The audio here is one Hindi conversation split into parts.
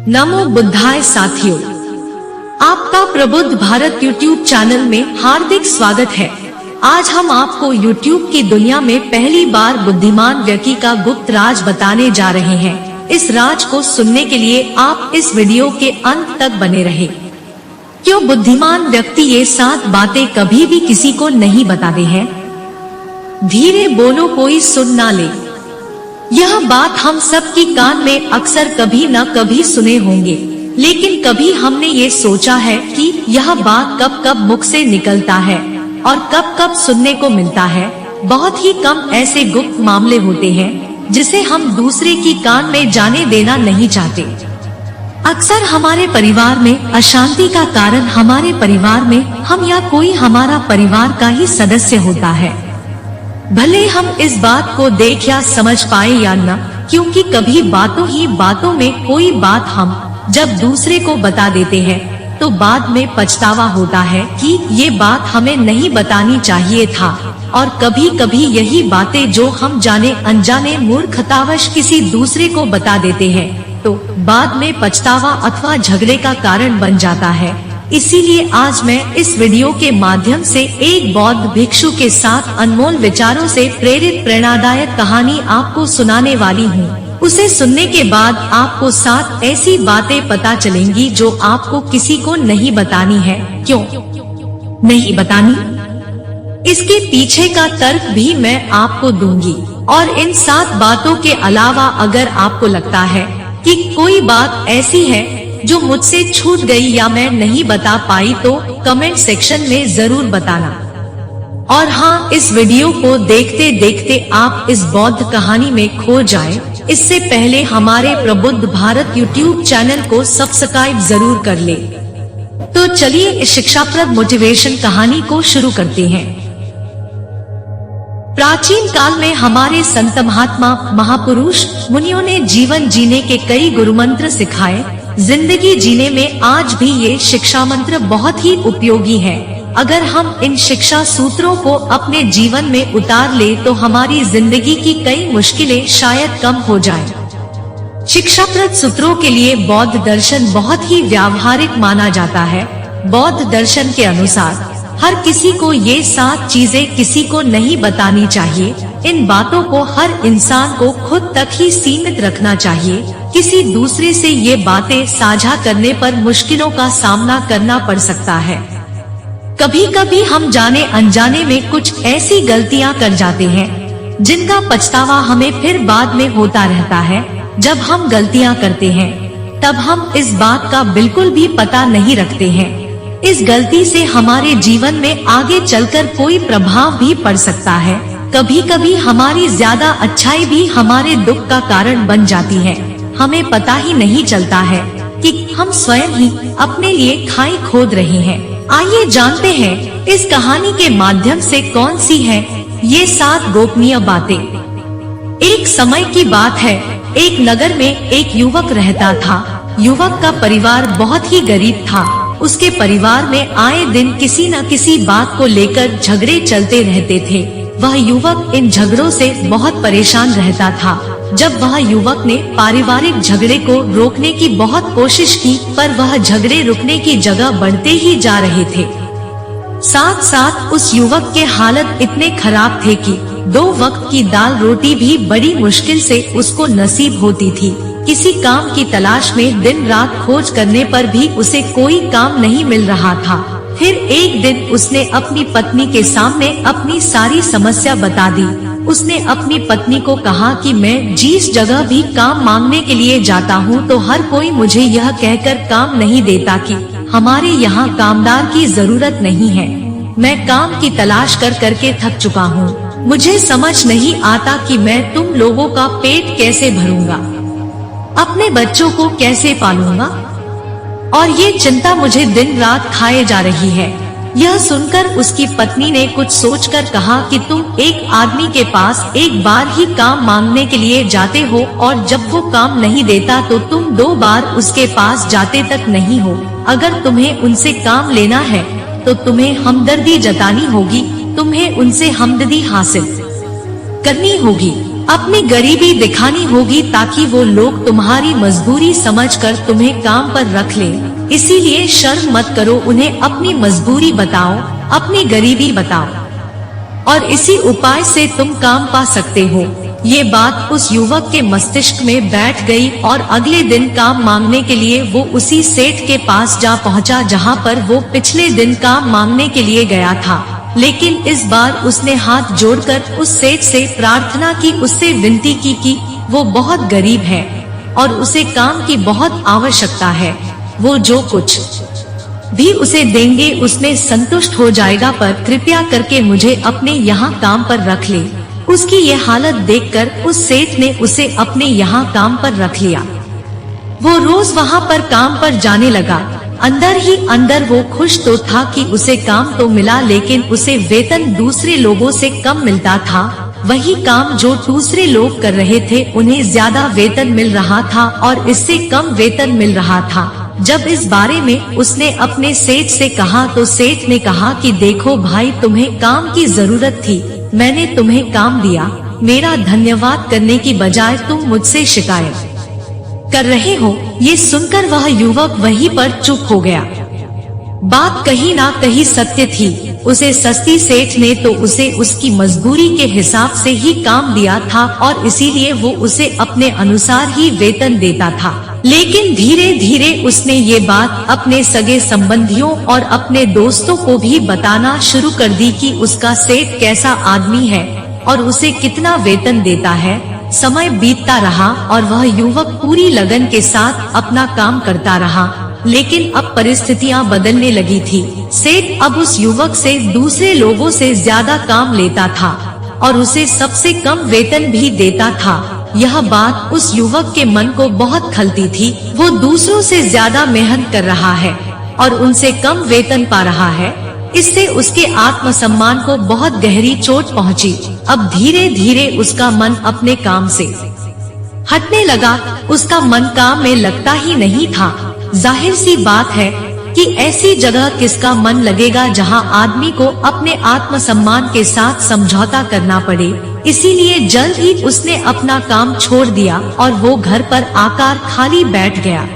नमो बुद्धाय साथियों, आपका प्रबुद्ध भारत यूट्यूब चैनल में हार्दिक स्वागत है। आज हम आपको यूट्यूब की दुनिया में पहली बार बुद्धिमान व्यक्ति का गुप्त राज बताने जा रहे हैं। इस राज को सुनने के लिए आप इस वीडियो के अंत तक बने रहे। क्यों बुद्धिमान व्यक्ति ये 7 बातें कभी भी किसी को नहीं बताते हैं? धीरे बोलो, कोई सुन ना ले। यह बात हम सब की कान में अक्सर कभी न कभी सुने होंगे, लेकिन कभी हमने ये सोचा है कि यह बात कब कब मुख से निकलता है और कब कब सुनने को मिलता है। बहुत ही कम ऐसे गुप्त मामले होते हैं जिसे हम दूसरे की कान में जाने देना नहीं चाहते। अक्सर हमारे परिवार में अशांति का कारण हमारे परिवार में हम या कोई हमारा परिवार का ही सदस्य होता है। भले हम इस बात को देख या समझ पाए या न, क्योंकि कभी बातों ही बातों में कोई बात हम जब दूसरे को बता देते हैं तो बाद में पछतावा होता है कि ये बात हमें नहीं बतानी चाहिए था। और कभी कभी यही बातें जो हम जाने अनजाने मूर्खतावश किसी दूसरे को बता देते हैं तो बाद में पछतावा अथवा झगड़े का कारण बन जाता है। इसीलिए आज मैं इस वीडियो के माध्यम से एक बौद्ध भिक्षु के साथ अनमोल विचारों से प्रेरित प्रेरणादायक कहानी आपको सुनाने वाली हूँ। उसे सुनने के बाद आपको 7 ऐसी बातें पता चलेंगी जो आपको किसी को नहीं बतानी है। क्यों नहीं बतानी? इसके पीछे का तर्क भी मैं आपको दूंगी। और इन 7 बातों के अलावा अगर आपको लगता है कि कोई बात ऐसी है जो मुझसे छूट गई या मैं नहीं बता पाई तो कमेंट सेक्शन में जरूर बताना। और हाँ, इस वीडियो को देखते देखते आप इस बौद्ध कहानी में खो जाएं, इससे पहले हमारे प्रबुद्ध भारत यूट्यूब चैनल को सब्सक्राइब जरूर कर ले। तो चलिए इस शिक्षाप्रद मोटिवेशन कहानी को शुरू करते हैं। प्राचीन काल में हमारे संत महात्मा महापुरुष मुनियों ने जीवन जीने के कई गुरुमंत्र सिखाए। जिंदगी जीने में आज भी ये शिक्षा मंत्र बहुत ही उपयोगी है। अगर हम इन शिक्षा सूत्रों को अपने जीवन में उतार ले तो हमारी जिंदगी की कई मुश्किलें शायद कम हो जाएं। शिक्षाप्रद सूत्रों के लिए बौद्ध दर्शन बहुत ही व्यावहारिक माना जाता है। बौद्ध दर्शन के अनुसार हर किसी को ये 7 चीजें किसी को नहीं बतानी चाहिए। इन बातों को हर इंसान को खुद तक ही सीमित रखना चाहिए। किसी दूसरे से ये बातें साझा करने पर मुश्किलों का सामना करना पड़ सकता है। कभी कभी हम जाने अनजाने में कुछ ऐसी गलतियां कर जाते हैं जिनका पछतावा हमें फिर बाद में होता रहता है। जब हम गलतियां करते हैं तब हम इस बात का बिल्कुल भी पता नहीं रखते हैं। इस गलती से हमारे जीवन में आगे चलकर कोई प्रभाव भी पड़ सकता है। कभी कभी हमारी ज्यादा अच्छाई भी हमारे दुख का कारण बन जाती है। हमें पता ही नहीं चलता है कि हम स्वयं ही अपने लिए खाई खोद रहे हैं। आइए जानते हैं इस कहानी के माध्यम से कौन सी है ये 7 गोपनीय बातें। एक समय की बात है, एक नगर में एक युवक रहता था। युवक का परिवार बहुत ही गरीब था। उसके परिवार में आए दिन किसी न किसी बात को लेकर झगड़े चलते रहते थे। वह युवक इन झगड़ों से बहुत परेशान रहता था। जब वह युवक ने पारिवारिक झगड़े को रोकने की बहुत कोशिश की पर वह झगड़े रुकने की जगह बढ़ते ही जा रहे थे। साथ साथ उस युवक के हालत इतने खराब थे कि 2 वक्त की दाल रोटी भी बड़ी मुश्किल से उसको नसीब होती थी। किसी काम की तलाश में दिन रात खोज करने पर भी उसे कोई काम नहीं मिल रहा था। फिर एक दिन उसने अपनी पत्नी के सामने अपनी सारी समस्या बता दी। उसने अपनी पत्नी को कहा कि मैं जिस जगह भी काम मांगने के लिए जाता हूँ तो हर कोई मुझे यह कहकर काम नहीं देता कि हमारे यहाँ कामदार की जरूरत नहीं है। मैं काम की तलाश कर करके थक चुका हूँ। मुझे समझ नहीं आता कि मैं तुम लोगों का पेट कैसे भरूंगा, अपने बच्चों को कैसे पालूंगा, और ये चिंता मुझे दिन रात खाए जा रही है। यह सुनकर उसकी पत्नी ने कुछ सोचकर कहा कि तुम एक आदमी के पास एक बार ही काम मांगने के लिए जाते हो और जब वो काम नहीं देता तो तुम 2 बार उसके पास जाते तक नहीं हो। अगर तुम्हें उनसे काम लेना है तो तुम्हें हमदर्दी जतानी होगी, तुम्हें उनसे हमदर्दी हासिल करनी होगी। अपनी गरीबी दिखानी होगी ताकि वो लोग तुम्हारी मजबूरी समझकर तुम्हें काम पर रख ले। इसीलिए शर्म मत करो, उन्हें अपनी मजबूरी बताओ, अपनी गरीबी बताओ और इसी उपाय से तुम काम पा सकते हो। ये बात उस युवक के मस्तिष्क में बैठ गई और अगले दिन काम मांगने के लिए वो उसी सेठ के पास जा पहुंचा जहां पर वो पिछले दिन काम मांगने के लिए गया था। लेकिन इस बार उसने हाथ जोड़कर उस सेठ से प्रार्थना की, उससे विनती की कि वो बहुत गरीब है और उसे काम की बहुत आवश्यकता है। वो जो कुछ भी उसे देंगे उसमें संतुष्ट हो जाएगा, पर कृपया करके मुझे अपने यहाँ काम पर रख ले। उसकी ये हालत देखकर उस सेठ ने उसे अपने यहाँ काम पर रख लिया। वो रोज वहाँ पर काम पर जाने लगा। अंदर ही अंदर वो खुश तो था कि उसे काम तो मिला, लेकिन उसे वेतन दूसरे लोगों से कम मिलता था। वही काम जो दूसरे लोग कर रहे थे उन्हें ज्यादा वेतन मिल रहा था और इससे कम वेतन मिल रहा था। जब इस बारे में उसने अपने सेठ से कहा तो सेठ ने कहा कि देखो भाई, तुम्हें काम की जरूरत थी, मैंने तुम्हें काम दिया। मेरा धन्यवाद करने की बजाय तुम मुझसे शिकायत कर रहे हो। ये सुनकर वह युवक वहीं पर चुप हो गया। बात कहीं ना कहीं सत्य थी। उसे सस्ती सेठ ने तो उसे उसकी मजबूरी के हिसाब से ही काम दिया था और इसीलिए वो उसे अपने अनुसार ही वेतन देता था। लेकिन धीरे धीरे उसने ये बात अपने सगे संबंधियों और अपने दोस्तों को भी बताना शुरू कर दी कि उसका सेठ कैसा आदमी है और उसे कितना वेतन देता है। समय बीतता रहा और वह युवक पूरी लगन के साथ अपना काम करता रहा, लेकिन अब परिस्थितियां बदलने लगी थी। सेठ अब उस युवक से दूसरे लोगों से ज्यादा काम लेता था और उसे सबसे कम वेतन भी देता था। यह बात उस युवक के मन को बहुत खलती थी। वो दूसरों से ज्यादा मेहनत कर रहा है और उनसे कम वेतन पा रहा है। इससे उसके आत्मसम्मान को बहुत गहरी चोट पहुंची। अब धीरे धीरे उसका मन अपने काम से हटने लगा। उसका मन काम में लगता ही नहीं था। जाहिर सी बात है कि ऐसी जगह किसका मन लगेगा जहां आदमी को अपने आत्मसम्मान के साथ समझौता करना पड़े। इसीलिए जल्द ही उसने अपना काम छोड़ दिया और वो घर पर आकर खाली बैठ गया।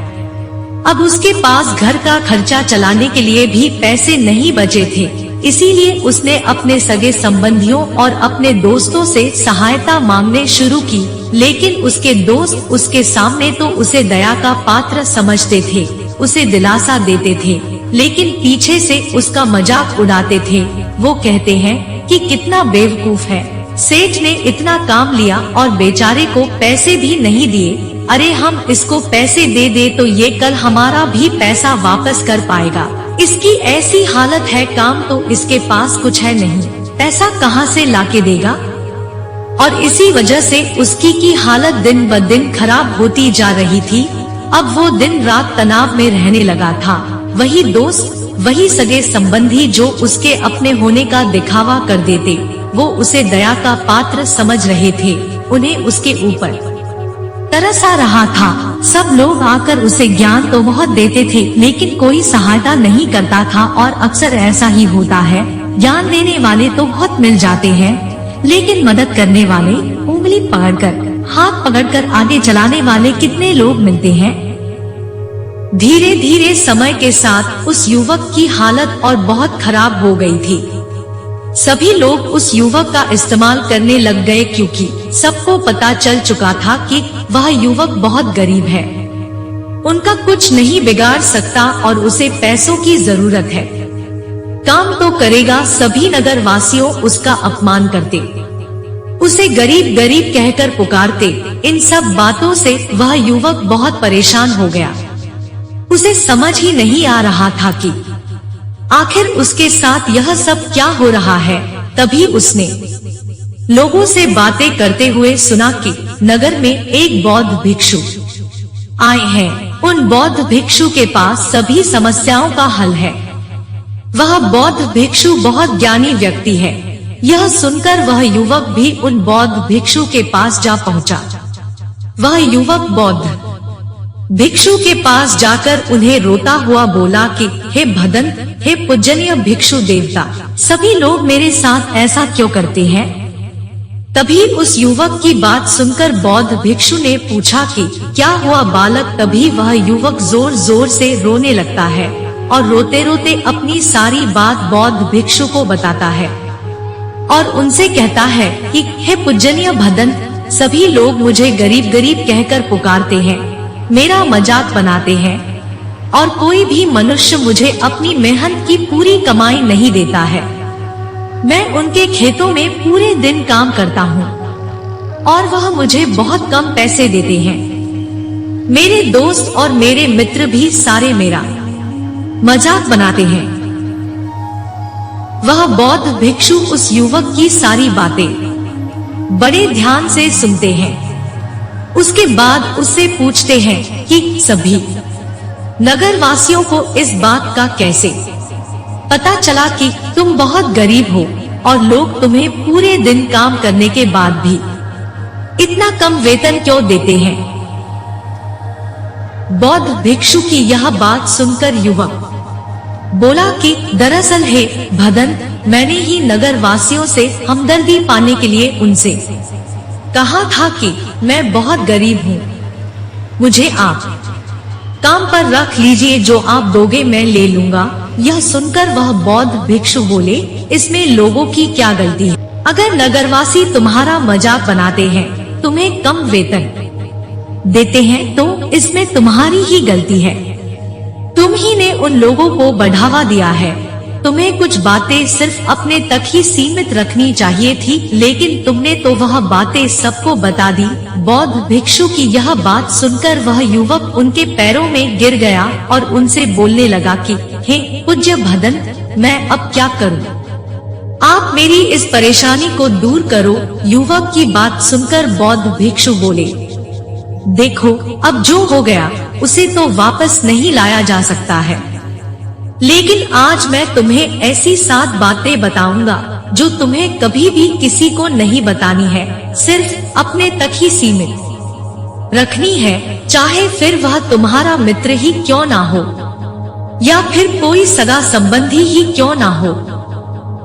अब उसके पास घर का खर्चा चलाने के लिए भी पैसे नहीं बचे थे। इसीलिए उसने अपने सगे संबंधियों और अपने दोस्तों से सहायता मांगने शुरू की। लेकिन उसके दोस्त उसके सामने तो उसे दया का पात्र समझते थे, उसे दिलासा देते थे, लेकिन पीछे से उसका मजाक उड़ाते थे। वो कहते हैं कि कितना बेवकूफ है, सेठ ने इतना काम लिया और बेचारे को पैसे भी नहीं दिए। अरे हम इसको पैसे दे दे तो ये कल हमारा भी पैसा वापस कर पाएगा। इसकी ऐसी हालत है, काम तो इसके पास कुछ है नहीं, पैसा कहाँ से लाके देगा। और इसी वजह से उसकी की हालत दिन ब दिन खराब होती जा रही थी। अब वो दिन रात तनाव में रहने लगा था। वही दोस्त, वही सगे संबंधी जो उसके अपने होने का दिखावा कर देते, वो उसे दया का पात्र समझ रहे थे। उन्हें उसके ऊपर तरस आ रहा था। सब लोग आकर उसे ज्ञान तो बहुत देते थे, लेकिन कोई सहायता नहीं करता था। और अक्सर ऐसा ही होता है, ज्ञान देने वाले तो बहुत मिल जाते हैं, लेकिन मदद करने वाले, उंगली पकड़कर, हाथ पकड़कर आगे चलाने वाले कितने लोग मिलते हैं। धीरे धीरे समय के साथ उस युवक की हालत और बहुत खराब हो गई थी। सभी लोग उस युवक का इस्तेमाल करने लग गए, क्योंकि सबको पता चल चुका था कि वह युवक बहुत गरीब है, उनका कुछ नहीं बिगाड़ सकता और उसे पैसों की जरूरत है। काम तो करेगा, सभी नगर वासियों उसका अपमान करते, उसे गरीब गरीब कहकर पुकारते। इन सब बातों से वह युवक बहुत परेशान हो गया। उसे समझ ही नहीं आ रहा था कि आखिर उसके साथ यह सब क्या हो रहा है। तभी उसने लोगों से बातें करते हुए सुना कि नगर में एक बौद्ध भिक्षु आए हैं। उन बौद्ध भिक्षु के पास सभी समस्याओं का हल है। वह बौद्ध भिक्षु बहुत ज्ञानी व्यक्ति है। यह सुनकर वह युवक भी उन बौद्ध भिक्षु के पास जा पहुंचा। वह युवक बौद्ध भिक्षु के पास जाकर उन्हें रोता हुआ बोला कि हे भदंत, हे पूजनीय भिक्षु देवता, सभी लोग मेरे साथ ऐसा क्यों करते हैं? तभी उस युवक की बात सुनकर बौद्ध भिक्षु ने पूछा कि क्या हुआ बालक। तभी वह युवक जोर जोर से रोने लगता है और रोते रोते अपनी सारी बात बौद्ध भिक्षु को बताता है और उनसे कहता है कि हे पूजनीय भदंत, सभी लोग मुझे गरीब गरीब कहकर पुकारते हैं, मेरा मजाक बनाते हैं और कोई भी मनुष्य मुझे अपनी मेहनत की पूरी कमाई नहीं देता है। मैं उनके खेतों में पूरे दिन काम करता हूँ और वह मुझे बहुत कम पैसे देते हैं। मेरे दोस्त और मेरे मित्र भी सारे मेरा मजाक बनाते हैं। वह बौद्ध भिक्षु उस युवक की सारी बातें बड़े ध्यान से सुनते हैं। उसके बाद उससे पूछते हैं कि सभी नगरवासियों को इस बात का कैसे पता चला कि तुम बहुत गरीब हो और लोग तुम्हें पूरे दिन काम करने के बाद भी इतना कम वेतन क्यों देते हैं। बौद्ध भिक्षु की यह बात सुनकर युवक बोला कि दरअसल हे भदंत, मैंने ही नगर वासियों से हमदर्दी पाने के लिए उनसे कहा था कि मैं बहुत गरीब हूँ, मुझे आप काम पर रख लीजिए, जो आप दोगे मैं ले लूंगा। यह सुनकर वह बौद्ध भिक्षु बोले, इसमें लोगों की क्या गलती है? अगर नगरवासी तुम्हारा मजाक बनाते हैं, तुम्हें कम वेतन देते हैं, तो इसमें तुम्हारी ही गलती है। तुम ही ने उन लोगों को बढ़ावा दिया है। तुम्हें कुछ बातें सिर्फ अपने तक ही सीमित रखनी चाहिए थी, लेकिन तुमने तो वह बातें सबको बता दी। बौद्ध भिक्षु की यह बात सुनकर वह युवक उनके पैरों में गिर गया और उनसे बोलने लगा कि हे पूज्य भदंत, मैं अब क्या करूं? आप मेरी इस परेशानी को दूर करो। युवक की बात सुनकर बौद्ध भिक्षु बोले, देखो, अब जो हो गया उसे तो वापस नहीं लाया जा सकता है, लेकिन आज मैं तुम्हें ऐसी 7 बातें बताऊंगा जो तुम्हें कभी भी किसी को नहीं बतानी है, सिर्फ अपने तक ही सीमित रखनी है, चाहे फिर वह तुम्हारा मित्र ही क्यों ना हो या फिर कोई सगा संबंधी ही क्यों ना हो।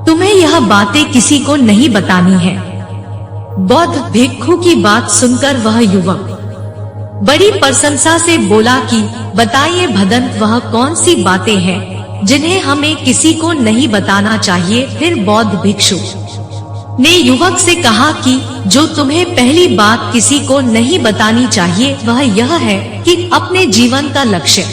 तुम्हें यह बातें किसी को नहीं बतानी है। बौद्ध भिक्षु की बात सुनकर वह युवक बड़ी प्रशंसा से बोला कि बताइए भदंत, वह कौन सी बातें हैं जिन्हें हमें किसी को नहीं बताना चाहिए। फिर बौद्ध भिक्षु ने युवक से कहा कि जो तुम्हें पहली बात किसी को नहीं बतानी चाहिए वह यह है कि अपने जीवन का लक्ष्य,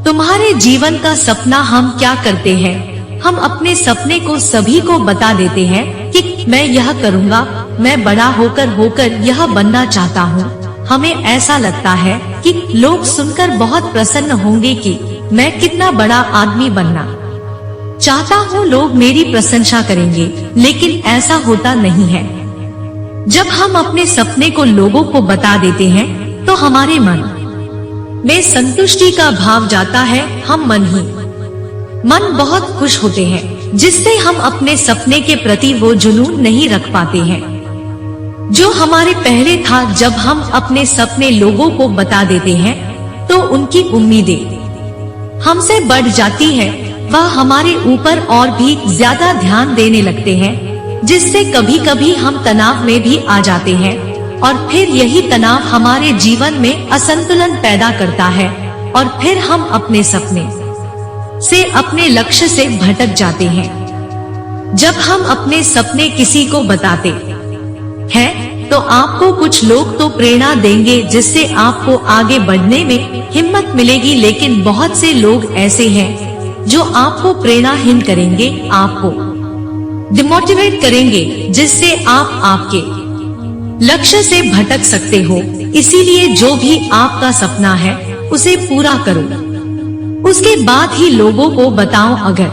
तुम्हारे जीवन का सपना हम क्या करते हैं। हम अपने सपने को सभी को बता देते हैं कि मैं यह करूँगा, मैं बड़ा होकर यह बनना चाहता हूँ। हमें ऐसा लगता है कि लोग सुनकर बहुत प्रसन्न होंगे कि मैं कितना बड़ा आदमी बनना चाहता हूँ, लोग मेरी प्रशंसा करेंगे, लेकिन ऐसा होता नहीं है। जब हम अपने सपने को लोगों को बता देते हैं तो हमारे मन में संतुष्टि का भाव जाता है। हम मन बहुत खुश होते हैं, जिससे हम अपने सपने के प्रति वो जुनून नहीं रख पाते हैं जो हमारे पहले था। जब हम अपने सपने लोगों को बता देते हैं तो उनकी उम्मीदें हमसे बढ़ जाती है, वह हमारे ऊपर और भी ज्यादा ध्यान देने लगते हैं, जिससे कभी कभी हम तनाव में भी आ जाते हैं और फिर यही तनाव हमारे जीवन में असंतुलन पैदा करता है और फिर हम अपने सपने से, अपने लक्ष्य से भटक जाते हैं। जब हम अपने सपने किसी को बताते हैं तो आपको कुछ लोग तो प्रेरणा देंगे, जिससे आपको आगे बढ़ने में हिम्मत मिलेगी, लेकिन बहुत से लोग ऐसे हैं जो आपको प्रेरणाहीन करेंगे, आपको डिमोटिवेट करेंगे, जिससे आप आपके लक्ष्य से भटक सकते हो। इसीलिए जो भी आपका सपना है उसे पूरा करो, उसके बाद ही लोगों को बताओ। अगर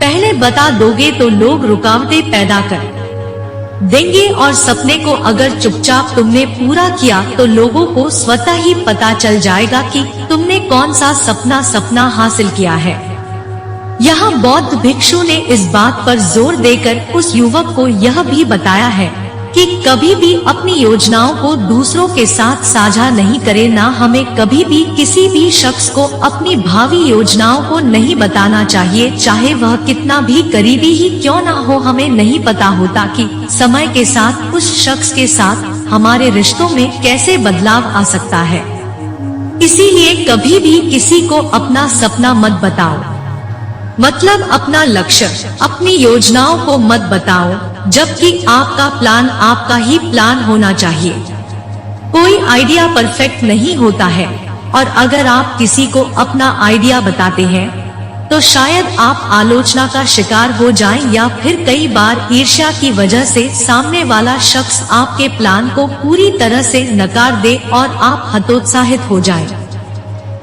पहले बता दोगे तो लोग रुकावटें पैदा कर देंगे और सपने को अगर चुपचाप तुमने पूरा किया तो लोगों को स्वतः ही पता चल जाएगा कि तुमने कौन सा सपना हासिल किया है। यहाँ बौद्ध भिक्षु ने इस बात पर जोर देकर उस युवक को यह भी बताया है कि कभी भी अपनी योजनाओं को दूसरों के साथ साझा नहीं करें। ना हमें कभी भी किसी भी शख्स को अपनी भावी योजनाओं को नहीं बताना चाहिए, चाहे वह कितना भी करीबी ही क्यों ना हो। हमें नहीं पता होता कि समय के साथ उस शख्स के साथ हमारे रिश्तों में कैसे बदलाव आ सकता है। इसीलिए कभी भी किसी को अपना सपना मत बताओ, मतलब अपना लक्ष्य, अपनी योजनाओं को मत बताओ, जबकि आपका प्लान आपका ही प्लान होना चाहिए। कोई आइडिया परफेक्ट नहीं होता है, और अगर आप किसी को अपना आइडिया बताते हैं तो शायद आप आलोचना का शिकार हो जाएं, या फिर कई बार ईर्ष्या की वजह से सामने वाला शख्स आपके प्लान को पूरी तरह से नकार दे और आप हतोत्साहित हो जाएं।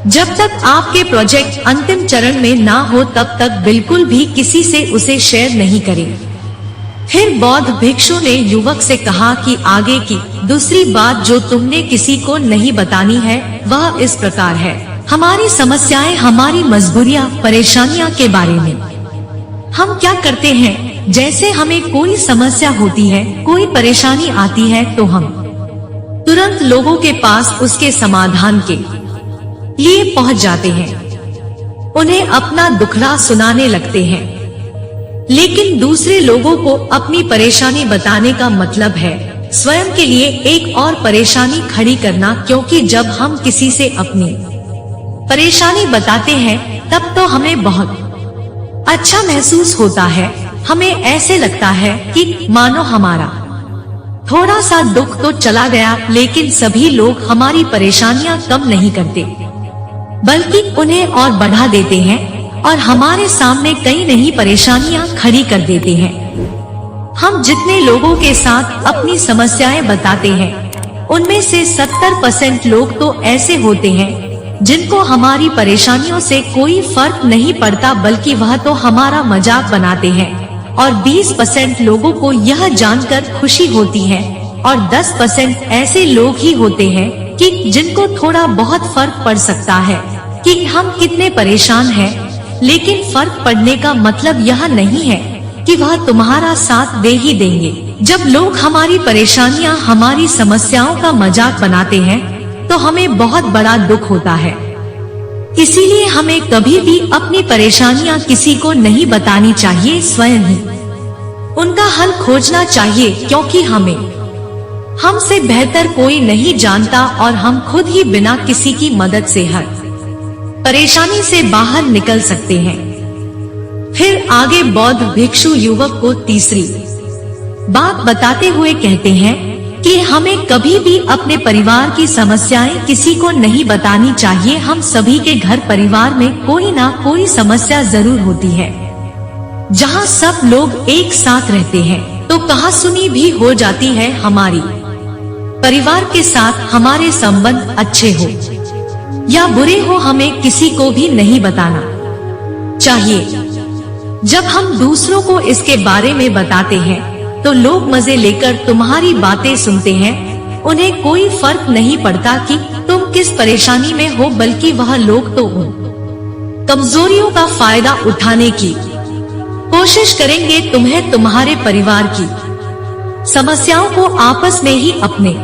जब तक आपके प्रोजेक्ट अंतिम चरण में ना हो तब तक बिल्कुल भी किसी से उसे शेयर नहीं करें। फिर बौद्ध भिक्षु ने युवक से कहा कि आगे की दूसरी बात जो तुमने किसी को नहीं बतानी है वह इस प्रकार है। हमारी समस्याएं, हमारी मजबूरियां, परेशानियां के बारे में। हम क्या करते हैं, जैसे हमें कोई समस्या होती है, कोई परेशानी आती है तो हम तुरंत लोगों के पास उसके समाधान के लिए पहुंच जाते हैं, उन्हें अपना दुखड़ा सुनाने लगते हैं। लेकिन दूसरे लोगों को अपनी परेशानी बताने का मतलब है स्वयं के लिए एक और परेशानी खड़ी करना, क्योंकि जब हम किसी से अपनी परेशानी बताते हैं तब तो हमें बहुत अच्छा महसूस होता है। हमें ऐसे लगता है कि मानो हमारा थोड़ा सा दुख तो चला गया, लेकिन सभी लोग हमारी परेशानियां कम नहीं करते बल्कि उन्हें और बढ़ा देते हैं और हमारे सामने कई नई परेशानियां खड़ी कर देते हैं। हम जितने लोगों के साथ अपनी समस्याएं बताते हैं उनमें से 70% लोग तो ऐसे होते हैं जिनको हमारी परेशानियों से कोई फर्क नहीं पड़ता, बल्कि वह तो हमारा मजाक बनाते हैं। और 20% लोगों को यह जानकर खुशी होती है और 10% ऐसे लोग ही होते हैं कि जिनको थोड़ा बहुत फर्क पड़ सकता है कि हम कितने परेशान हैं। लेकिन फर्क पड़ने का मतलब यह नहीं है कि वह तुम्हारा साथ दे ही देंगे। जब लोग हमारी परेशानियां, हमारी समस्याओं का मजाक बनाते हैं तो हमें बहुत बड़ा दुख होता है। इसीलिए हमें कभी भी अपनी परेशानियां किसी को नहीं बतानी चाहिए, स्वयं ही उनका हल खोजना चाहिए, क्योंकि हमसे बेहतर कोई नहीं जानता और हम खुद ही बिना किसी की मदद से हर परेशानी से बाहर निकल सकते हैं। फिर आगे बौद्ध भिक्षु युवक को तीसरी बात बताते हुए कहते हैं कि हमें कभी भी अपने परिवार की समस्याएं किसी को नहीं बतानी चाहिए। हम सभी के घर परिवार में कोई ना कोई समस्या जरूर होती है। जहां सब लोग एक साथ रहते हैं तो कहासुनी भी हो जाती है। हमारी परिवार के साथ हमारे संबंध अच्छे हो या बुरे हो, हमें किसी को भी नहीं बताना चाहिए। जब हम दूसरों को इसके बारे में बताते हैं तो लोग मजे लेकर तुम्हारी बातें सुनते हैं। उन्हें कोई फर्क नहीं पड़ता कि तुम किस परेशानी में हो, बल्कि वह लोग तो उन कमजोरियों का फायदा उठाने की कोशिश करेंगे। तुम्हें तुम्हारे परिवार की समस्याओं को आपस में ही अपने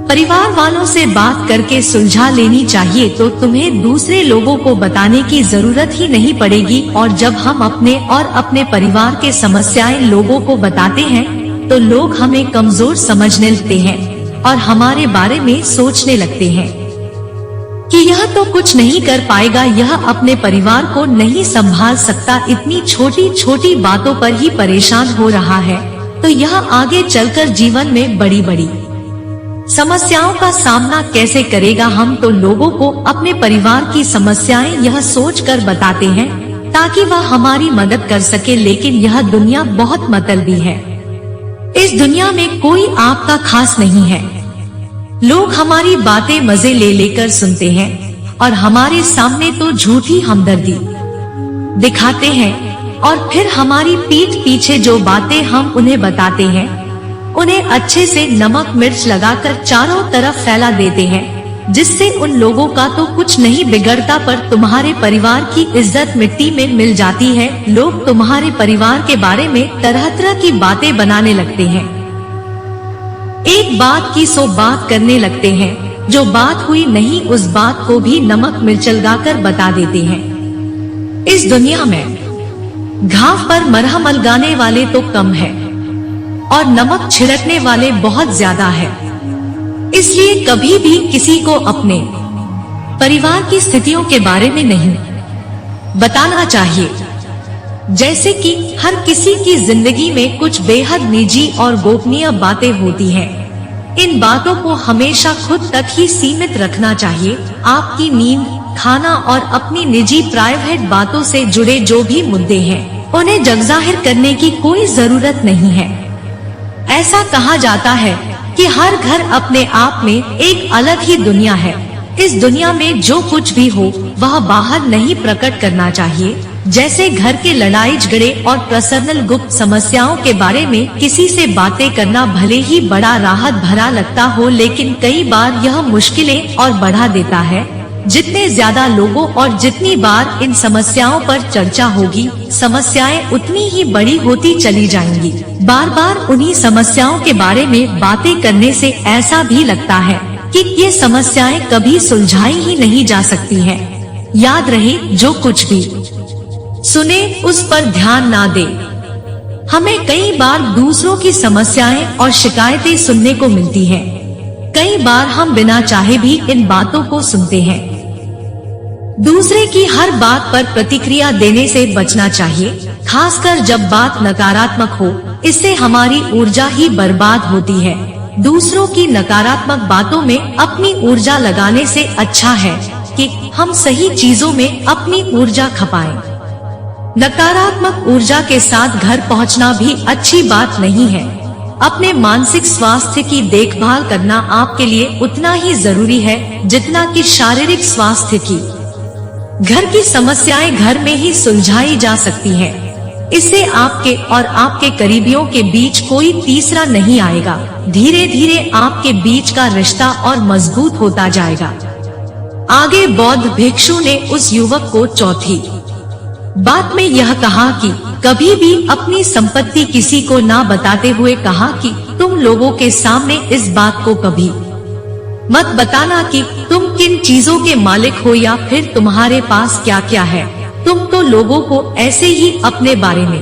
परिवार वालों से बात करके सुलझा लेनी चाहिए, तो तुम्हें दूसरे लोगों को बताने की जरूरत ही नहीं पड़ेगी। और जब हम अपने और अपने परिवार के समस्याएं लोगों को बताते हैं तो लोग हमें कमजोर समझने लगते हैं और हमारे बारे में सोचने लगते हैं कि यह तो कुछ नहीं कर पाएगा, यह अपने परिवार को नहीं संभाल सकता, इतनी छोटी छोटी बातों पर ही परेशान हो रहा है, तो यह आगे चलकर जीवन में बड़ी बड़ी समस्याओं का सामना कैसे करेगा। हम तो लोगों को अपने परिवार की समस्याएं यह सोचकर बताते हैं ताकि वह हमारी मदद कर सके, लेकिन यह दुनिया बहुत मतलबी है। इस दुनिया में कोई आपका खास नहीं है। लोग हमारी बातें मजे ले लेकर सुनते हैं और हमारे सामने तो झूठी हमदर्दी दिखाते हैं, और फिर हमारी पीठ पीछे जो बातें हम उन्हें बताते हैं उन्हें अच्छे से नमक मिर्च लगाकर चारों तरफ फैला देते हैं, जिससे उन लोगों का तो कुछ नहीं बिगड़ता, पर तुम्हारे परिवार की इज्जत मिट्टी में मिल जाती है। लोग तुम्हारे परिवार के बारे में तरह तरह की बातें बनाने लगते हैं एक बात की 100 बात करने लगते हैं, जो बात हुई नहीं उस बात को भी नमक मिर्च लगाकर बता देते हैं। इस दुनिया में घाव पर मरहम लगाने वाले तो कम है और नमक छिड़कने वाले बहुत ज्यादा है। इसलिए कभी भी किसी को अपने परिवार की स्थितियों के बारे में नहीं बताना चाहिए। जैसे कि हर किसी की जिंदगी में कुछ बेहद निजी और गोपनीय बातें होती हैं। इन बातों को हमेशा खुद तक ही सीमित रखना चाहिए। आपकी नींद, खाना और अपनी निजी प्राइवेट बातों से जुड़े जो भी मुद्दे हैं, उन्हें जगजाहिर करने की कोई जरूरत नहीं है। ऐसा कहा जाता है कि हर घर अपने आप में एक अलग ही दुनिया है। इस दुनिया में जो कुछ भी हो वह बाहर नहीं प्रकट करना चाहिए। जैसे घर के लड़ाई झगड़े और पर्सनल गुप्त समस्याओं के बारे में किसी से बातें करना भले ही बड़ा राहत भरा लगता हो, लेकिन कई बार यह मुश्किलें और बढ़ा देता है। जितने ज्यादा लोगों और जितनी बार इन समस्याओं पर चर्चा होगी, समस्याएं उतनी ही बड़ी होती चली जाएंगी। बार बार उन्हीं समस्याओं के बारे में बातें करने से ऐसा भी लगता है कि ये समस्याएं कभी सुलझाई ही नहीं जा सकती हैं। याद रहे, जो कुछ भी सुने उस पर ध्यान ना दे। हमें कई बार दूसरों की समस्याएं और शिकायतें सुनने को मिलती हैं। कई बार हम बिना चाहे भी इन बातों को सुनते हैं। दूसरे की हर बात पर प्रतिक्रिया देने से बचना चाहिए, खासकर जब बात नकारात्मक हो। इससे हमारी ऊर्जा ही बर्बाद होती है। दूसरों की नकारात्मक बातों में अपनी ऊर्जा लगाने से अच्छा है कि हम सही चीजों में अपनी ऊर्जा खपाएं। नकारात्मक ऊर्जा के साथ घर पहुंचना भी अच्छी बात नहीं है। अपने मानसिक स्वास्थ्य की देखभाल करना आपके लिए उतना ही जरूरी है जितना कि शारीरिक स्वास्थ्य की। घर की समस्याएं घर में ही सुलझाई जा सकती हैं। इससे आपके और आपके करीबियों के बीच कोई तीसरा नहीं आएगा। धीरे धीरे आपके बीच का रिश्ता और मजबूत होता जाएगा। आगे बौद्ध भिक्षु ने उस युवक को चौथी बात में यह कहा कि कभी भी अपनी संपत्ति किसी को ना बताते हुए कहा कि तुम लोगों के सामने इस बात को कभी मत बताना कि तुम किन चीजों के मालिक हो या फिर तुम्हारे पास क्या क्या है। तुम तो लोगों को ऐसे ही अपने बारे में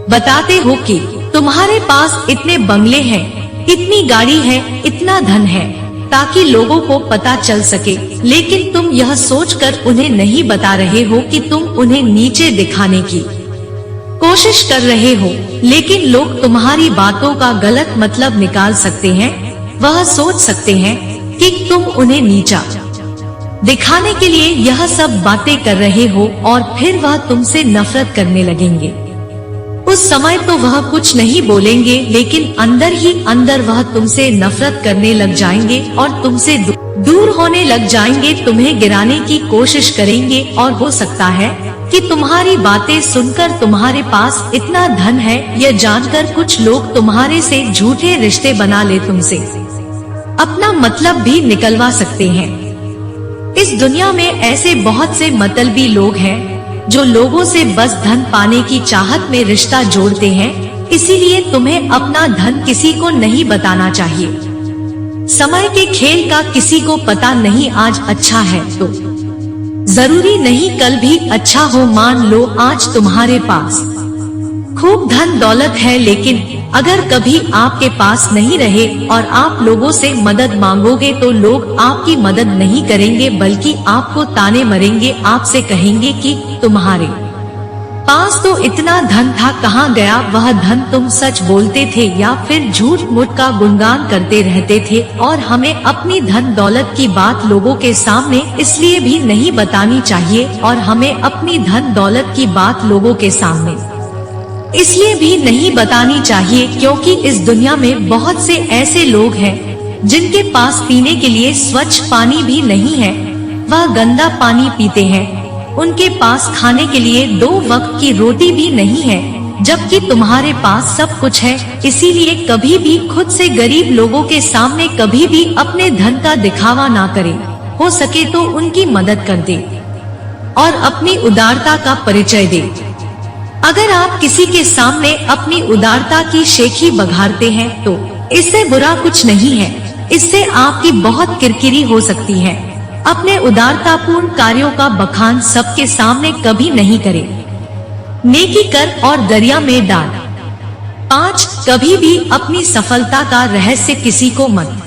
बताते हो कि तुम्हारे पास इतने बंगले हैं, इतनी गाड़ी है, इतना धन है, ताकि लोगों को पता चल सके। लेकिन तुम यह सोचकर उन्हें नहीं बता रहे हो कि तुम उन्हें नीचे दिखाने की कोशिश कर रहे हो। लेकिन लोग तुम्हारी बातों का गलत मतलब निकाल सकते हैं। वह सोच सकते हैं कि तुम उन्हें नीचा दिखाने के लिए यह सब बातें कर रहे हो और फिर वह तुमसे नफरत करने लगेंगे। उस समय तो वह कुछ नहीं बोलेंगे, लेकिन अंदर ही अंदर वह तुमसे नफरत करने लग जाएंगे और तुमसे दूर होने लग जाएंगे। तुम्हें गिराने की कोशिश करेंगे और हो सकता है कि तुम्हारी बातें सुनकर तुम्हारे पास इतना धन है यह जानकर कुछ लोग तुम्हारे से झूठे रिश्ते बना ले, तुमसे अपना मतलब भी निकलवा सकते हैं। इस दुनिया में ऐसे बहुत से मतलबी लोग हैं जो लोगों से बस धन पाने की चाहत में रिश्ता जोड़ते हैं। इसीलिए तुम्हें अपना धन किसी को नहीं बताना चाहिए। समय के खेल का किसी को पता नहीं। आज अच्छा है तो जरूरी नहीं कल भी अच्छा हो। मान लो आज तुम्हारे पास खूब धन दौलत है, लेकिन अगर कभी आपके पास नहीं रहे और आप लोगों से मदद मांगोगे तो लोग आपकी मदद नहीं करेंगे, बल्कि आपको ताने मरेंगे। आपसे कहेंगे कि तुम्हारे पास तो इतना धन था, कहाँ गया वह धन? तुम सच बोलते थे या फिर झूठ मूठ का गुणगान करते रहते थे? और हमें अपनी धन दौलत की बात लोगों के सामने इसलिए भी नहीं बतानी चाहिए, और हमें अपनी धन दौलत की बात लोगों के सामने इसलिए भी नहीं बतानी चाहिए क्योंकि इस दुनिया में बहुत से ऐसे लोग हैं जिनके पास पीने के लिए स्वच्छ पानी भी नहीं है, वह गंदा पानी पीते हैं। उनके पास खाने के लिए 2 वक्त की रोटी भी नहीं है, जबकि तुम्हारे पास सब कुछ है। इसीलिए कभी भी खुद से गरीब लोगों के सामने कभी भी अपने धन का दिखावा ना करें। हो सके तो उनकी मदद कर दे और अपनी उदारता का परिचय दे। अगर आप किसी के सामने अपनी उदारता की शेखी बघारते हैं तो इससे बुरा कुछ नहीं है, इससे आपकी बहुत किरकिरी हो सकती है। अपने उदारतापूर्ण कार्यों का बखान सबके सामने कभी नहीं करें। नेकी कर और दरिया में डाल। 5. कभी भी अपनी सफलता का रहस्य किसी को मत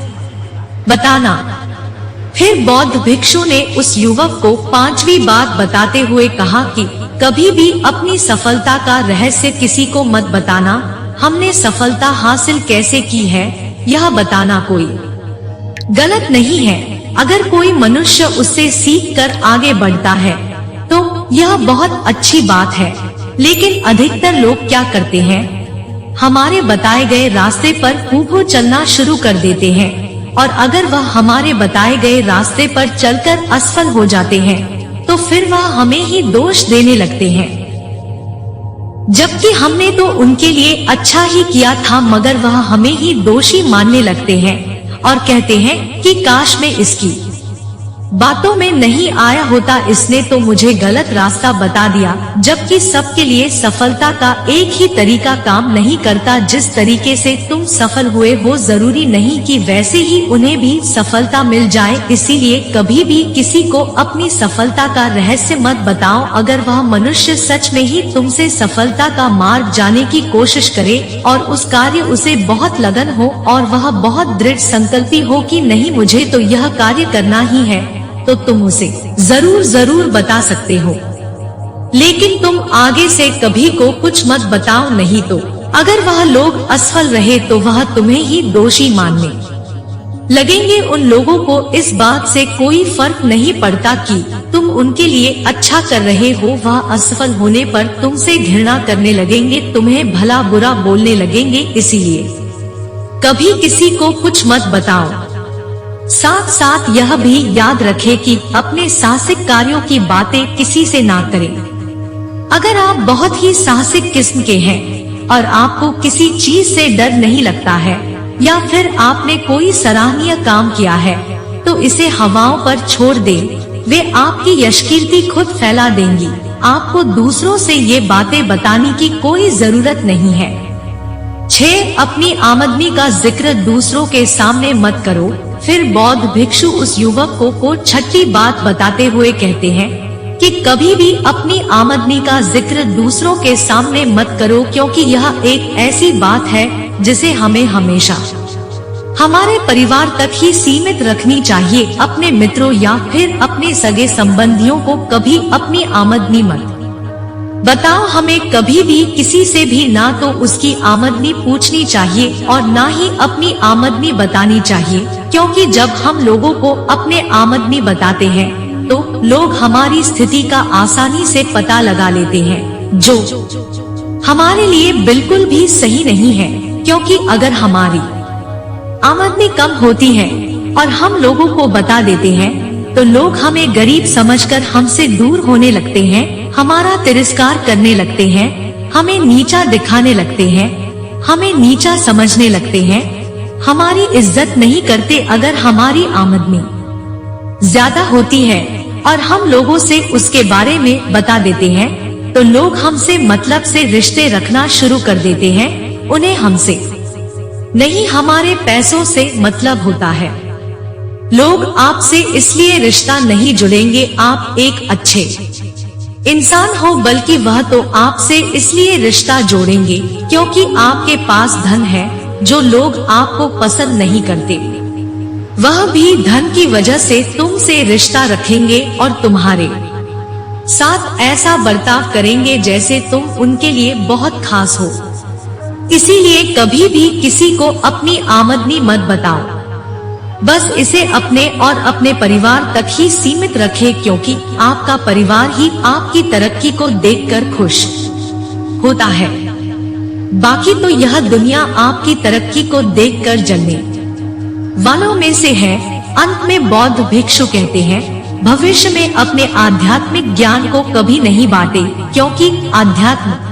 बताना। फिर बौद्ध भिक्षु ने उस युवक को 5वीं बात बताते हुए कहा कि कभी भी अपनी सफलता का रहस्य किसी को मत बताना। हमने सफलता हासिल कैसे की है, यह बताना कोई गलत नहीं है। अगर कोई मनुष्य उससे सीख कर आगे बढ़ता है तो यह बहुत अच्छी बात है। लेकिन अधिकतर लोग क्या करते हैं, हमारे बताए गए रास्ते पर हूबहू चलना शुरू कर देते हैं, और अगर वह हमारे बताए गए रास्ते पर चलकर असफल हो जाते हैं तो फिर वह हमें ही दोष देने लगते हैं, जबकि हमने तो उनके लिए अच्छा ही किया था, मगर वह हमें ही दोषी मानने लगते हैं और कहते हैं कि काश मैं इसकी बातों में नहीं आया होता, इसने तो मुझे गलत रास्ता बता दिया। जबकि सबके लिए सफलता का एक ही तरीका काम नहीं करता। जिस तरीके से तुम सफल हुए हो जरूरी नहीं कि वैसे ही उन्हें भी सफलता मिल जाए। इसीलिए कभी भी किसी को अपनी सफलता का रहस्य मत बताओ। अगर वह मनुष्य सच में ही तुमसे सफलता का मार्ग जाने की कोशिश करे और उस कार्य उसे बहुत लगन हो और वह बहुत दृढ़ संकल्पी हो कि नहीं मुझे तो यह कार्य करना ही है, तो तुम उसे जरूर बता सकते हो। लेकिन तुम आगे से कभी को कुछ मत बताओ, नहीं तो अगर वह लोग असफल रहे तो वह तुम्हें ही दोषी मानने लगेंगे। उन लोगों को इस बात से कोई फर्क नहीं पड़ता कि तुम उनके लिए अच्छा कर रहे हो, वह असफल होने पर तुमसे घृणा करने लगेंगे, तुम्हें भला बुरा बोलने लगेंगे। इसीलिए कभी किसी को कुछ मत बताओ। साथ साथ यह भी याद रखें कि अपने साहसिक कार्यों की बातें किसी से ना करें। अगर आप बहुत ही साहसिक किस्म के हैं और आपको किसी चीज से डर नहीं लगता है या फिर आपने कोई सराहनीय काम किया है तो इसे हवाओं पर छोड़ दें, वे आपकी यशकीर्ति खुद फैला देंगी। आपको दूसरों से ये बातें बताने की कोई जरूरत नहीं है। 6. अपनी आमदनी का जिक्र दूसरों के सामने मत करो। फिर बौद्ध भिक्षु उस युवक को 6ठी बात बताते हुए कहते हैं कि कभी भी अपनी आमदनी का जिक्र दूसरों के सामने मत करो, क्योंकि यह एक ऐसी बात है जिसे हमें हमेशा हमारे परिवार तक ही सीमित रखनी चाहिए। अपने मित्रों या फिर अपने सगे संबंधियों को कभी अपनी आमदनी मत बताओ। हमें कभी भी किसी से भी ना तो उसकी आमदनी पूछनी चाहिए और ना ही अपनी आमदनी बतानी चाहिए, क्योंकि जब हम लोगों को अपने आमदनी बताते हैं तो लोग हमारी स्थिति का आसानी से पता लगा लेते हैं, जो हमारे लिए बिल्कुल भी सही नहीं है। क्योंकि अगर हमारी आमदनी कम होती है और हम लोगों को बता देते हैं तो लोग हमें गरीब समझकर हमसे दूर होने लगते हैं, हमारा तिरस्कार करने लगते हैं, हमें नीचा दिखाने लगते हैं, हमें नीचा समझने लगते हैं, हमारी इज्जत नहीं करते। अगर हमारी आमदनी ज्यादा होती है और हम लोगों से उसके बारे में बता देते हैं तो लोग हमसे मतलब से रिश्ते रखना शुरू कर देते हैं। उन्हें हमसे नहीं हमारे पैसों से मतलब होता है। लोग आपसे इसलिए रिश्ता नहीं जुड़ेंगे आप एक अच्छे इंसान हो, बल्कि वह तो आपसे इसलिए रिश्ता जोड़ेंगे क्योंकि आपके पास धन है जो लोग आपको पसंद नहीं करते। वह भी धन की वजह से तुमसे रिश्ता रखेंगे और तुम्हारे साथ ऐसा बर्ताव करेंगे जैसे तुम उनके लिए बहुत खास हो। इसीलिए कभी भी किसी को अपनी आमदनी मत बताओ, बस इसे अपने और अपने परिवार तक ही सीमित रखें, क्योंकि आपका परिवार ही आपकी तरक्की को देखकर खुश होता है। बाकी तो यह दुनिया आपकी तरक्की को देखकर जलने वालों में से है। अंत में बौद्ध भिक्षु कहते हैं, भविष्य में अपने आध्यात्मिक ज्ञान को कभी नहीं बांटे, क्योंकि आध्यात्म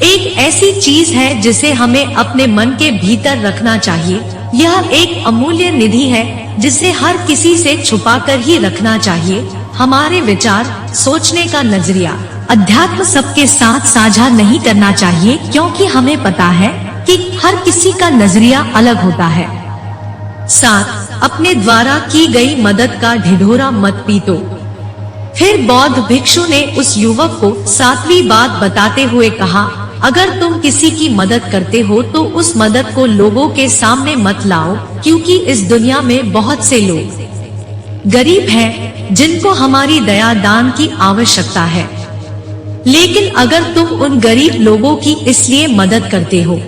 एक ऐसी चीज है जिसे हमें अपने मन के भीतर रखना चाहिए। यह एक अमूल्य निधि है जिसे हर किसी से छुपाकर ही रखना चाहिए। हमारे विचार, सोचने का नजरिया, अध्यात्म सबके साथ साझा नहीं करना चाहिए, क्योंकि हमें पता है कि कि हर किसी का नजरिया अलग होता है। 7. अपने द्वारा की गई मदद का ढिढोरा मत पीटो। फिर बौद्ध भिक्षु ने उस युवक को 7वीं बात बताते हुए कहा, अगर तुम किसी की मदद करते हो तो उस मदद को लोगों के सामने मत लाओ, क्योंकि इस दुनिया में बहुत से लोग गरीब हैं जिनको हमारी दया दान की आवश्यकता है। लेकिन अगर तुम उन गरीब लोगों की इसलिए मदद करते हो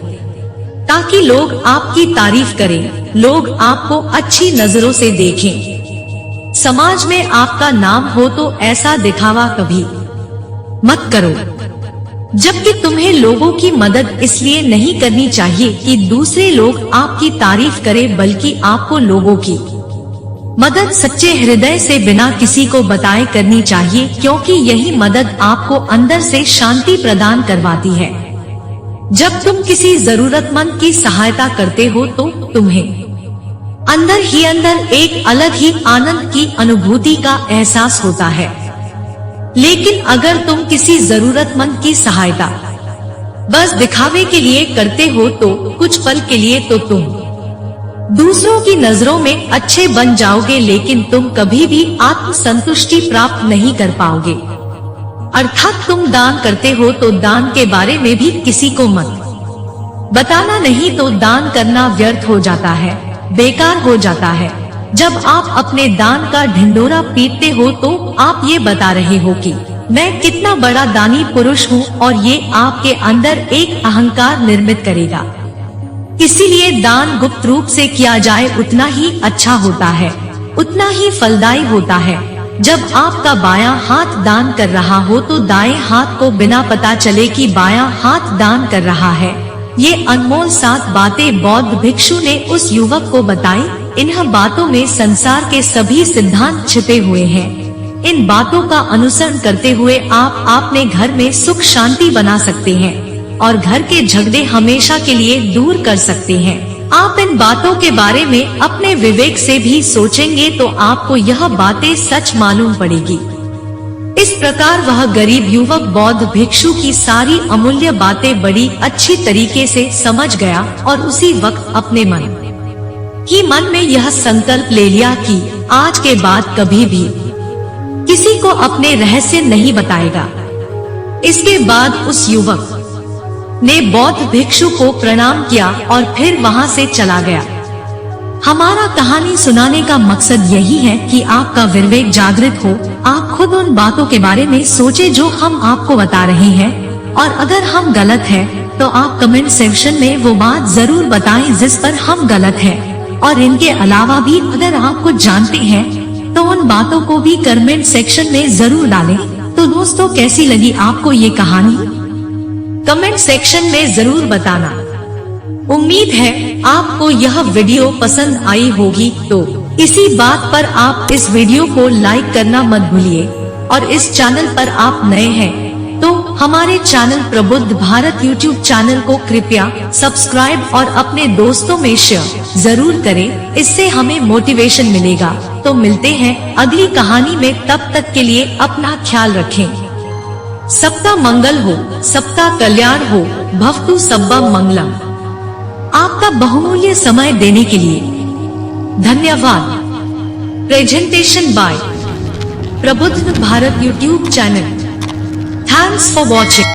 ताकि लोग आपकी तारीफ करें, लोग आपको अच्छी नजरों से देखें, समाज में आपका नाम हो, तो ऐसा दिखावा कभी मत करो। जबकि तुम्हें लोगों की मदद इसलिए नहीं करनी चाहिए कि दूसरे लोग आपकी तारीफ करें, बल्कि आपको लोगों की मदद सच्चे हृदय से बिना किसी को बताए करनी चाहिए, क्योंकि यही मदद आपको अंदर से शांति प्रदान करवाती है। जब तुम किसी जरूरतमंद की सहायता करते हो तो तुम्हें अंदर ही अंदर एक अलग ही आनंद की अनुभूति का एहसास होता है। लेकिन अगर तुम किसी जरूरतमंद की सहायता बस दिखावे के लिए करते हो तो कुछ पल के लिए तो तुम दूसरों की नजरों में अच्छे बन जाओगे, लेकिन तुम कभी भी आत्मसंतुष्टि प्राप्त नहीं कर पाओगे। अर्थात तुम दान करते हो तो दान के बारे में भी किसी को मत बताना, नहीं तो दान करना व्यर्थ हो जाता है, बेकार हो जाता है। जब आप अपने दान का ढिंढोरा पीटते हो तो आप ये बता रहे हो कि मैं कितना बड़ा दानी पुरुष हूँ, और ये आपके अंदर एक अहंकार निर्मित करेगा। इसीलिए दान गुप्त रूप से किया जाए उतना ही अच्छा होता है, उतना ही फलदायी होता है। जब आपका बायां हाथ दान कर रहा हो तो दाएं हाथ को बिना पता चले कि बायां हाथ दान कर रहा है। ये अनमोल 7 बातें बौद्ध भिक्षु ने उस युवक को बताई। इन बातों में संसार के सभी सिद्धांत छिपे हुए हैं। इन बातों का अनुसरण करते हुए आप अपने घर में सुख शांति बना सकते हैं और घर के झगड़े हमेशा के लिए दूर कर सकते हैं। आप इन बातों के बारे में अपने विवेक से भी सोचेंगे तो आपको यह बातें सच मालूम पड़ेगी। इस प्रकार वह गरीब युवक बौद्ध भिक्षु की सारी अमूल्य बातें बड़ी अच्छी तरीके से समझ गया और उसी वक्त अपने मन में यह संकल्प ले लिया कि आज के बाद कभी भी किसी को अपने रहस्य नहीं बताएगा। इसके बाद उस युवक ने बौद्ध भिक्षु को प्रणाम किया और फिर वहां से चला गया। हमारा कहानी सुनाने का मकसद यही है कि आपका विवेक जागृत हो, आप खुद उन बातों के बारे में सोचे जो हम आपको बता रहे हैं, और अगर हम गलत हैं तो आप कमेंट सेक्शन में वो बात जरूर बताएं जिस पर हम गलत हैं। और इनके अलावा भी अगर आप कुछ जानते हैं तो उन बातों को भी कमेंट सेक्शन में जरूर डालें। तो दोस्तों, कैसी लगी आपको ये कहानी? कमेंट सेक्शन में जरूर बताना। उम्मीद है आपको यह वीडियो पसंद आई होगी। तो इसी बात पर आप इस वीडियो को लाइक करना मत भूलिए, और इस चैनल पर आप नए हैं तो हमारे चैनल प्रबुद्ध भारत यूट्यूब चैनल को कृपया सब्सक्राइब और अपने दोस्तों में शेयर जरूर करें, इससे हमें मोटिवेशन मिलेगा। तो मिलते हैं अगली कहानी में, तब तक के लिए अपना ख्याल रखें। सबका मंगल हो, सबका कल्याण हो, भवतु सब्बम मंगलम। आपका बहुमूल्य समय देने के लिए धन्यवाद। प्रेजेंटेशन बाय प्रबुद्ध Bharat YouTube channel. Thanks for watching.